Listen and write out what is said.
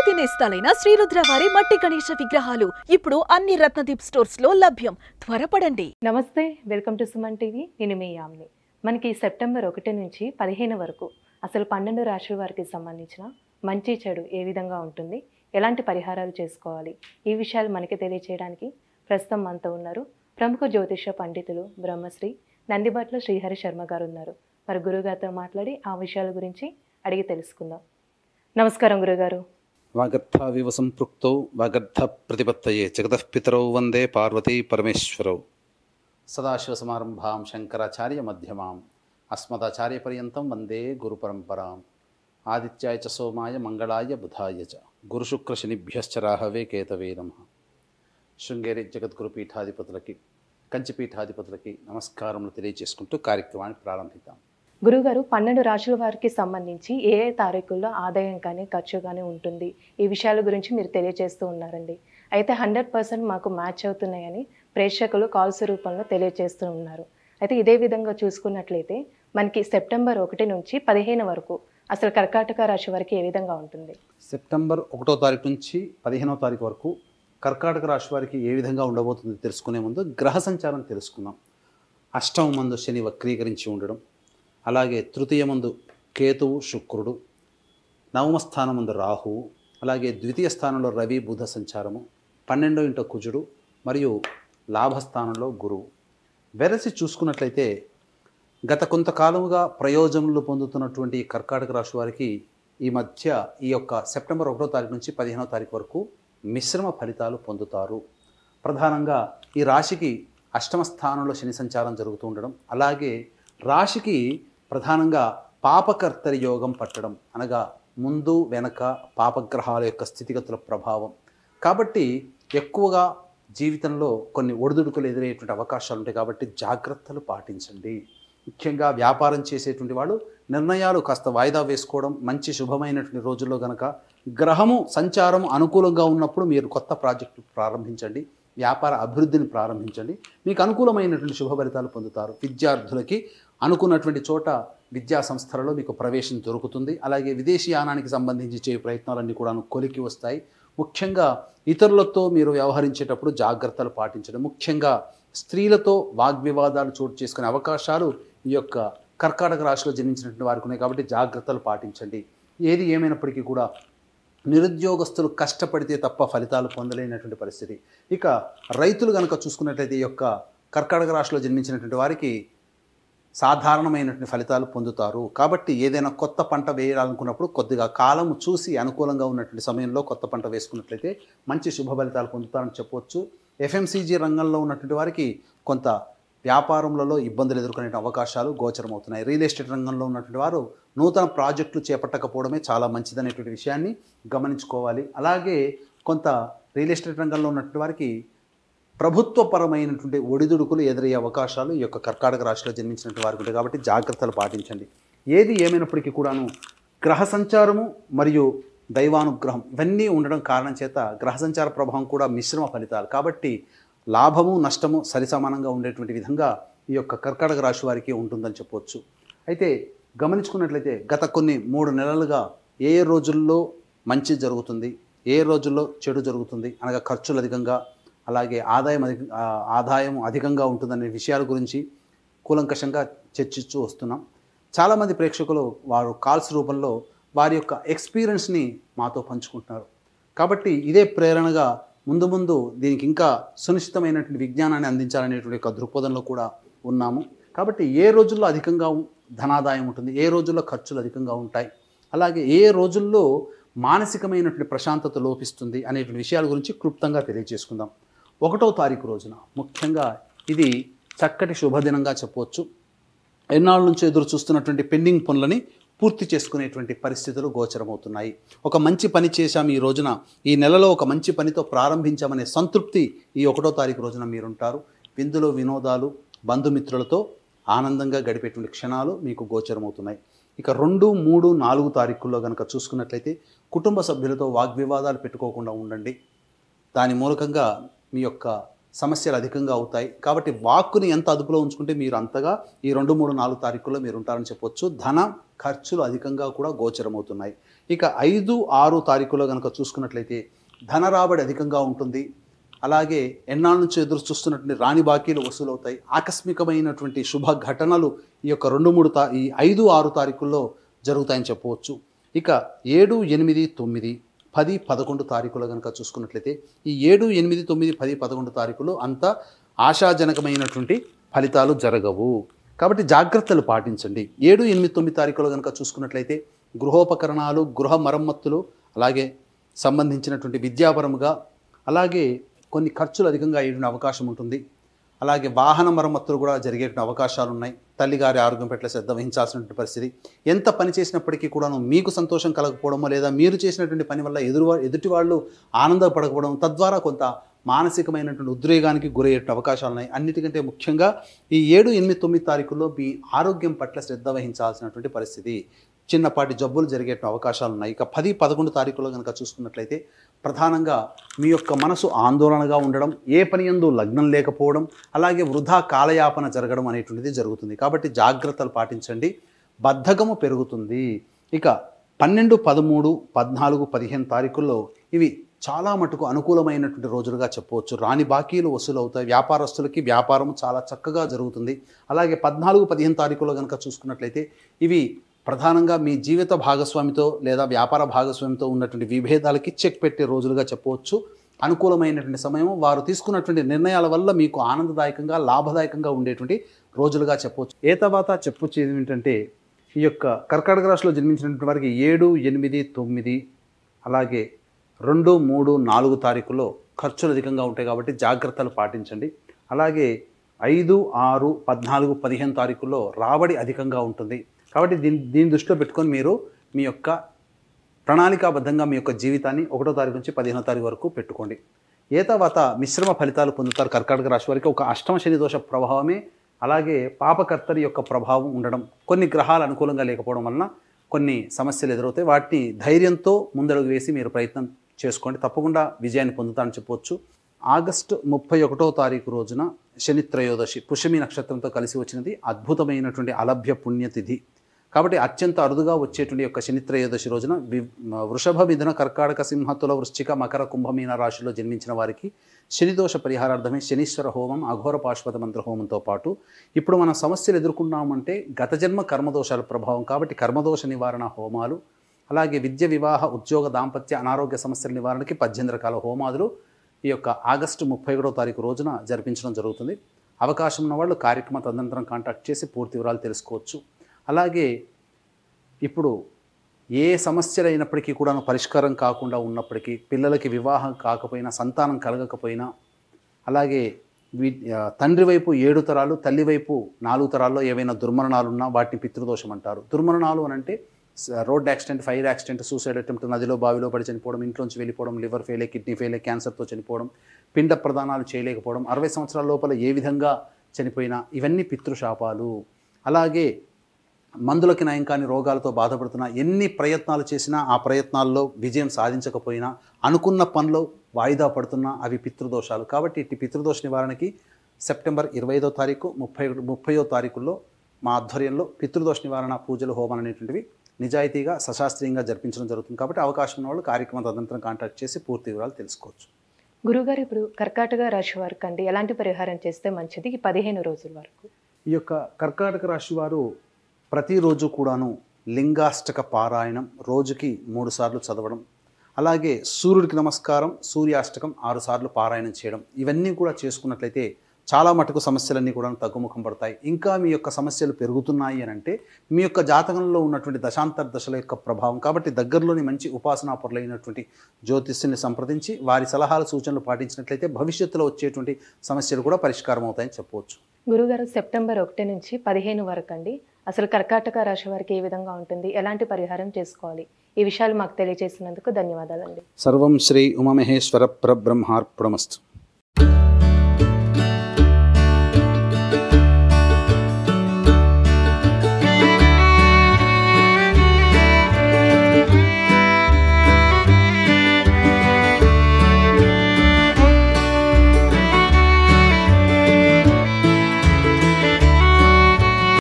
పూర్తి నేస్తాలైన శ్రీరుద్ర వారి మట్టి గణేశ విగ్రహాలు ఇప్పుడు అన్ని రత్నదీప్ స్టోర్స్ లో లభ్యం. త్వరపడండి. నమస్తే, వెల్కమ్ టు సుమన్ టీవీ. నేను మీ యామిని. మనకి సెప్టెంబర్ 1 నుంచి 15 వరకు అసలు 12 రాశుల వారికి సంబంధించిన మంచి చెడు ఏ విధంగా ఉంటుంది, ఎలాంటి పరిహారాలు చేసుకోవాలి, ఈ విషయాలు మనకి తెలియజేయడానికి ప్రస్తుతం మనతో ఉన్నారు ప్రముఖ జ్యోతిష పండితులు బ్రహ్మశ్రీ నందిబట్ల శ్రీహరి శర్మ గారు ఉన్నారు. మరి గురుగారితో మాట్లాడి ఆ విషయాల గురించి అడిగి తెలుసుకుందాం. నమస్కారం గురుగారు. వాగర్థావివ సంపృక్తౌ వాగర్థ ప్రతిపత్తయే జగతః పితరౌ వందే పార్వతీ పరమేశ్వరౌ. సదాశివసమారంభాం శంకరాచార్య మధ్యమాం అస్మదాచార్యపర్యంతం వందే గురుపరంపరాం. ఆదిత్యాయ చ సోమాయ మంగళాయ బుధాయ చ గురుశుక్రశనిభ్యశ్చ రాహవే కేతవే నమః. శృంగేరి జగద్గురు పీఠాధిపతులకి, కంచిపీఠాధిపతులకి నమస్కారములు తెలియజేసుకుంటూ కార్యక్రమాన్ని ప్రారంభిద్దాం. గురుగారు, 12 రాశుల వారికి సంబంధించి ఏ ఏ తారీఖుల్లో ఆదాయం కానీ ఖర్చు కానీ ఉంటుంది, ఈ విషయాల గురించి మీరు తెలియజేస్తూ ఉన్నారండి. అయితే 100% మాకు మ్యాచ్ అవుతున్నాయని ప్రేక్షకులు కాల్స్ రూపంలో తెలియజేస్తూ ఉన్నారు. అయితే ఇదే విధంగా చూసుకున్నట్లయితే మనకి సెప్టెంబర్ 1 నుంచి 15 వరకు అసలు కర్కాటక రాశి వారికి ఏ విధంగా ఉంటుంది? సెప్టెంబర్ 1వ తారీఖు నుంచి 15వ తారీఖు వరకు కర్కాటక రాశి వారికి ఏ విధంగా ఉండబోతుంది తెలుసుకునే ముందు గ్రహ సంచారం తెలుసుకుందాం. అష్టమ మందు శని వక్రీకరించి ఉండడం, అలాగే తృతీయ మందు కేతువు శుక్రుడు, నవమ స్థానం ముందు రాహువు, అలాగే ద్వితీయ స్థానంలో రవి బుధ సంచారము, 12వ ఇంట కుజుడు మరియు లాభస్థానంలో గురువు. వెరసి చూసుకున్నట్లయితే గత కొంతకాలముగా ప్రయోజనాలు పొందుతున్నటువంటి కర్కాటక రాశి వారికి ఈ మధ్య ఈ యొక్క సెప్టెంబర్ 1వ తారీఖు నుంచి 15వ తారీఖు వరకు మిశ్రమ ఫలితాలు పొందుతారు. ప్రధానంగా ఈ రాశికి అష్టమ స్థానంలో శని సంచారం జరుగుతూ ఉండడం, అలాగే రాశికి ప్రధానంగా పాపకర్తరి యోగం పట్టడం, అనగా ముందు వెనక పాపగ్రహాల యొక్క స్థితిగతుల ప్రభావం. కాబట్టి ఎక్కువగా జీవితంలో కొన్ని ఒడిదుడుకులు ఎదురయ్యేటువంటి అవకాశాలు ఉంటాయి. కాబట్టి జాగ్రత్తలు పాటించండి. ముఖ్యంగా వ్యాపారం చేసేటువంటి వాళ్ళు నిర్ణయాలు కాస్త వాయిదా వేసుకోవడం మంచి. శుభమైనటువంటి రోజుల్లో కనుక గ్రహము సంచారం అనుకూలంగా ఉన్నప్పుడు మీరు కొత్త ప్రాజెక్టు ప్రారంభించండి, వ్యాపార అభివృద్ధిని ప్రారంభించండి. మీకు అనుకూలమైనటువంటి శుభ ఫలితాలు పొందుతారు. విద్యార్థులకి అనుకున్నటువంటి చోట విద్యా సంస్థలలో మీకు ప్రవేశం దొరుకుతుంది. అలాగే విదేశీయానానికి సంబంధించి చేయ ప్రయత్నాలన్నీ కూడా కొలికి వస్తాయి. ముఖ్యంగా ఇతరులతో మీరు వ్యవహరించేటప్పుడు జాగ్రత్తలు పాటించడం, ముఖ్యంగా స్త్రీలతో వాగ్వివాదాలు చోటు చేసుకునే అవకాశాలు ఈ యొక్క కర్కాటక రాశిలో జన్మించినటువంటి వారికి ఉన్నాయి. కాబట్టి జాగ్రత్తలు పాటించండి. ఏది ఏమైనప్పటికీ కూడా నిరుద్యోగస్తులు కష్టపడితే తప్ప ఫలితాలు పొందలేనటువంటి పరిస్థితి. ఇక రైతులు కనుక చూసుకున్నట్లయితే ఈ యొక్క కర్కాటక రాశిలో జన్మించినటువంటి వారికి సాధారణమైనటువంటి ఫలితాలు పొందుతారు. కాబట్టి ఏదైనా కొత్త పంట వేయాలనుకున్నప్పుడు కొద్దిగా కాలం చూసి అనుకూలంగా ఉన్నటువంటి సమయంలో కొత్త పంట వేసుకున్నట్లయితే మంచి శుభ ఫలితాలు పొందుతారని చెప్పవచ్చు. ఎఫ్ఎంసీజీ రంగంలో ఉన్నటువంటి వారికి కొంత వ్యాపారంలో ఇబ్బందులు ఎదుర్కొనే అవకాశాలు గోచరమవుతున్నాయి. రియల్ ఎస్టేట్ రంగంలో ఉన్నటువంటి వారు నూతన ప్రాజెక్టులు చేపట్టకపోవడమే చాలా మంచిదనేటువంటి విషయాన్ని గమనించుకోవాలి. అలాగే కొంత రియల్ ఎస్టేట్ రంగంలో ఉన్నటువంటి వారికి ప్రభుత్వపరమైనటువంటి ఒడిదుడుకులు ఎదురయ్యే అవకాశాలు ఈ యొక్క కర్కాటక రాశిలో జన్మించినటువంటి వారికి ఉంటాయి. కాబట్టి జాగ్రత్తలు పాటించండి. ఏది ఏమైనప్పటికీ కూడాను గ్రహ సంచారము మరియు దైవానుగ్రహం ఇవన్నీ ఉండడం కారణం చేత గ్రహ సంచార ప్రభావం కూడా మిశ్రమ ఫలితాలు. కాబట్టి లాభము నష్టము సరిసమానంగా ఉండేటువంటి విధంగా ఈ యొక్క కర్కాటక రాశి వారికి ఉంటుందని చెప్పవచ్చు. అయితే గమనించుకున్నట్లయితే గత కొన్ని 3 నెలలుగా ఏ రోజుల్లో మంచి జరుగుతుంది, ఏ రోజుల్లో చెడు జరుగుతుంది, అనగా ఖర్చులు అధికంగా అలాగే ఆదాయం అధికంగా ఉంటుందనే విషయాల గురించి కూలంకషంగా చర్చిస్తూ వస్తున్నాం. చాలామంది ప్రేక్షకులు వారు కాల్స్ రూపంలో వారి యొక్క ఎక్స్పీరియన్స్ని మాతో పంచుకుంటున్నారు. కాబట్టి ఇదే ప్రేరణగా ముందు ముందు దీనికి ఇంకా సునిశ్చితమైనటువంటి విజ్ఞానాన్ని అందించాలనేటువంటి ఒక దృక్పథంలో కూడా ఉన్నాము. కాబట్టి ఏ రోజుల్లో అధికంగా ధనాదాయం ఉంటుంది, ఏ రోజుల్లో ఖర్చులు అధికంగా ఉంటాయి, అలాగే ఏ రోజుల్లో మానసికమైనటువంటి ప్రశాంతత లోపిస్తుంది అనేటువంటి విషయాల గురించి క్లుప్తంగా తెలియజేసుకుందాం. 1వ తారీఖు రోజున ముఖ్యంగా ఇది చక్కటి శుభదినంగా చెప్పవచ్చు. ఎన్నాళ్ళ నుంచి ఎదురు చూస్తున్నటువంటి పెండింగ్ పనులని పూర్తి చేసుకునేటువంటి పరిస్థితులు గోచరమవుతున్నాయి. ఒక మంచి పని చేశాం ఈ రోజున, ఈ నెలలో ఒక మంచి పనితో ప్రారంభించామనే సంతృప్తి ఈ 1వ తారీఖు రోజున మీరుంటారు. విందులు వినోదాలు బంధుమిత్రులతో ఆనందంగా గడిపేటువంటి క్షణాలు మీకు గోచరమవుతున్నాయి. ఇక 2, 3, 4 తారీఖుల్లో కనుక చూసుకున్నట్లయితే కుటుంబ సభ్యులతో వాగ్వివాదాలు పెట్టుకోకుండా ఉండండి. దాని మూలకంగా మీ యొక్క సమస్యలు అధికంగా అవుతాయి. కాబట్టి వాక్కుని ఎంత అదుపులో ఉంచుకుంటే మీరు అంతగా ఈ 2, 3, 4 తారీఖుల్లో మీరు ఉంటారని చెప్పొచ్చు. ధన ఖర్చులు అధికంగా కూడా గోచరమవుతున్నాయి. ఇక 5, 6 తారీఖులో కనుక చూసుకున్నట్లయితే ధన రాబడి అధికంగా ఉంటుంది. అలాగే ఎన్నాళ్ళ నుంచి ఎదురు చూస్తున్నటువంటి రాని బాకీలు వసూలవుతాయి. ఆకస్మికమైనటువంటి శుభ ఘటనలు ఈ యొక్క 2, 3 ఈ 5, 6 తారీఖుల్లో జరుగుతాయని చెప్పవచ్చు. ఇక 7, 8, 9, 10, 11 తారీఖులో కనుక చూసుకున్నట్లయితే ఈ 7, 8, 9, 10, 11 తారీఖులో అంత ఆశాజనకమైనటువంటి ఫలితాలు జరగవు. కాబట్టి జాగ్రత్తలు పాటించండి. 7, 8, 9 తారీఖులో కనుక చూసుకున్నట్లయితే గృహోపకరణాలు, గృహ మరమ్మతులు, అలాగే సంబంధించినటువంటి విద్యాపరముగా అలాగే కొన్ని ఖర్చులు అధికంగా అయ్యే అవకాశం ఉంటుంది. అలాగే వాహన మరమ్మతులు కూడా జరిగే అవకాశాలు ఉన్నాయి. తల్లిగారి ఆరోగ్యం పట్ల శ్రద్ధ వహించాల్సినటువంటి పరిస్థితి. ఎంత పని చేసినప్పటికీ కూడాను మీకు సంతోషం కలగకపోవడమో లేదా మీరు చేసినటువంటి పని వల్ల ఎదుటి వాళ్ళు ఆనందపడకపోవడం, తద్వారా కొంత మానసికమైనటువంటి ఉద్రేగానికి గురయ్యే అవకాశాలు ఉన్నాయి. అన్నిటికంటే ముఖ్యంగా ఈ 7, 8, 9 తారీఖుల్లో మీ ఆరోగ్యం పట్ల శ్రద్ధ వహించాల్సినటువంటి పరిస్థితి. చిన్నపాటి జబ్బులు జరిగే అవకాశాలు ఉన్నాయి. ఇక 10, 11 తారీఖులో కనుక చూసుకున్నట్లయితే ప్రధానంగా మీ యొక్క మనసు ఆందోళనగా ఉండడం, ఏ పని యందు లగ్నం లేకపోవడం, అలాగే వృధా కాలయాపన జరగడం అనేటువంటిది జరుగుతుంది. కాబట్టి జాగ్రత్తలు పాటించండి. బద్ధకము పెరుగుతుంది. ఇక 12, 13, 14, 15 తారీఖుల్లో ఇవి చాలా మటుకు అనుకూలమైనటువంటి రోజులుగా చెప్పవచ్చు. రాని బాకీలు వసూలు అవుతాయి. వ్యాపారస్తులకి వ్యాపారం చాలా చక్కగా జరుగుతుంది. అలాగే 14, 15 తారీఖుల్లో కనుక చూసుకున్నట్లయితే ఇవి ప్రధానంగా మీ జీవిత భాగస్వామితో లేదా వ్యాపార భాగస్వామితో ఉన్నటువంటి విభేదాలకి చెక్ పెట్టే రోజులుగా చెప్పవచ్చు. అనుకూలమైనటువంటి సమయం, వారు తీసుకున్నటువంటి నిర్ణయాల వల్ల మీకు ఆనందదాయకంగా లాభదాయకంగా ఉండేటువంటి రోజులుగా చెప్పవచ్చు. ఏ తర్వాత చెప్పొచ్చేది ఏంటంటే ఈ యొక్క కర్కాటక రాశిలో జన్మించినటువంటి వారికి 7, 8, 9 అలాగే 2, 3, 4 తారీఖుల్లో ఖర్చులు అధికంగా ఉంటాయి కాబట్టి జాగ్రత్తలు పాటించండి. అలాగే 5, 6, 14, 15 తారీఖుల్లో రాబడి అధికంగా ఉంటుంది. కాబట్టి దీన్ని దృష్టిలో పెట్టుకొని మీరు మీ యొక్క ప్రణాళికాబద్ధంగా మీ యొక్క జీవితాన్ని 1వ తారీఖు నుంచి 15వ తారీఖు వరకు పెట్టుకోండి. ఏ తర్వాత మిశ్రమ ఫలితాలు పొందుతారు. కర్కాటక రాశి వారికి ఒక అష్టమ శని దోష ప్రభావమే, అలాగే పాపకర్తరి యొక్క ప్రభావం ఉండడం, కొన్ని గ్రహాలు అనుకూలంగా లేకపోవడం వలన కొన్ని సమస్యలు ఎదురవుతాయి. వాటిని ధైర్యంతో ముందడుగు వేసి మీరు ప్రయత్నం చేసుకోండి. తప్పకుండా విజయాన్ని పొందుతారని చెప్పవచ్చు. ఆగస్టు 31వ తారీఖు రోజున శని త్రయోదశి పుష్యమి నక్షత్రంతో కలిసి వచ్చినది. అద్భుతమైనటువంటి అలభ్య పుణ్యతిథి కాబట్టి అత్యంత అరుదుగా వచ్చేటువంటి యొక్క శని త్రయోదశి రోజున వృషభ, మిథున, కర్కాటక, సింహ, తుల, వృశ్చిక, మకర, కుంభమీన రాశిలో జన్మించిన వారికి శనిదోష పరిహారార్థమే శనీశ్వర హోమం, అఘోర పాశుపత మంత్ర హోమంతో పాటు ఇప్పుడు మనం సమస్యలు ఎదుర్కొన్నామంటే గత జన్మ కర్మదోషాల ప్రభావం. కాబట్టి కర్మదోష నివారణ హోమాలు, అలాగే విద్య, వివాహ, ఉద్యోగ, దాంపత్య, అనారోగ్య సమస్యల నివారణకి 18 రకాల హోమాదులు ఈ యొక్క ఆగస్టు 31వ తారీఖు రోజున జరిపించడం జరుగుతుంది. అవకాశం ఉన్న వాళ్ళు కార్యక్రమ తదనంతరం కాంటాక్ట్ చేసి పూర్తి వివరాలు తెలుసుకోవచ్చు. అలాగే ఇప్పుడు ఏ సమస్యలు అయినప్పటికీ కూడా పరిష్కారం కాకుండా ఉన్నప్పటికీ, పిల్లలకి వివాహం కాకపోయినా, సంతానం కలగకపోయినా, అలాగే తండ్రి వైపు 7 తరాలు, తల్లి వైపు 4 తరాల్లో ఏవైనా దుర్మరణాలు ఉన్నా వాటిని పితృదోషం అంటారు. దుర్మరణాలు అని అంటే road accident, fire accident, suicide attempt, నదిలో బావిలో పడి చనిపోవడం, ఇంట్లోంచి వెళ్ళిపోవడం, లివర్ ఫెయిల్, కిడ్నీ ఫెయిల్, క్యాన్సర్తో చనిపోవడం, పిండ ప్రదానాలు చేయలేకపోవడం, 60 సంవత్సరాల లోపల ఏ విధంగా చనిపోయినా ఇవన్నీ పితృశాపాలు. అలాగే మందులకి నయం కాని రోగాలతో బాధపడుతున్నా, ఎన్ని ప్రయత్నాలు చేసినా ఆ ప్రయత్నాల్లో విజయం సాధించకపోయినా, అనుకున్న పనిలో వాయిదా పడుతున్నా అవి పితృదోషాలు. కాబట్టి ఇట్టి పితృదోష నివారణకి సెప్టెంబర్ 25వ తారీఖు, 30వ తారీఖుల్లో మా ఆధ్వర్యంలో పితృదోష నివారణ పూజలు, హోమాలు అనేటువంటివి నిజాయితీగా సశాస్త్రీయంగా జరిపించడం జరుగుతుంది. కాబట్టి అవకాశం ఉన్న వాళ్ళు కార్యక్రమం తదనంతరం కాంటాక్ట్ చేసి పూర్తి వివరాలు తెలుసుకోవచ్చు. గురుగారు, ఇప్పుడు కర్కాటక రాశి వారికి అండి ఎలాంటి పరిహారం చేస్తే మంచిది ఈ 15 రోజుల వరకు? ఈ యొక్క కర్కాటక రాశి వారు ప్రతిరోజు కూడాను లింగాష్టక పారాయణం రోజుకి 3 సార్లు చదవడం, అలాగే సూర్యుడికి నమస్కారం, సూర్యాష్టకం 6 సార్లు పారాయణం చేయడం, ఇవన్నీ కూడా చేసుకున్నట్లయితే చాలా మటుకు సమస్యలన్నీ కూడా తగ్గుముఖం పడతాయి. ఇంకా మీ యొక్క సమస్యలు పెరుగుతున్నాయి అని అంటే మీ యొక్క జాతకంలో ఉన్నటువంటి దశాంతర దశల యొక్క ప్రభావం. కాబట్టి దగ్గరలోని మంచి ఉపాసనా పరులైనటువంటి జ్యోతిష్యుని సంప్రదించి వారి సలహాలు, సూచనలు పాటించినట్లయితే భవిష్యత్తులో వచ్చేటువంటి సమస్యలు కూడా పరిష్కారం అవుతాయని చెప్పవచ్చు. గురుగారు, సెప్టెంబర్ 1 నుంచి 15 వరకు అండి అసలు కర్కాటక రాశి వారికి ఏ విధంగా ఉంటుంది, ఎలాంటి పరిహారం చేసుకోవాలి, ఈ విషయాలు మాకు తెలియజేసినందుకు ధన్యవాదాలండి. సర్వం శ్రీ ఉమామహేశ్వర పరబ్రహ్మార్పణమస్తు.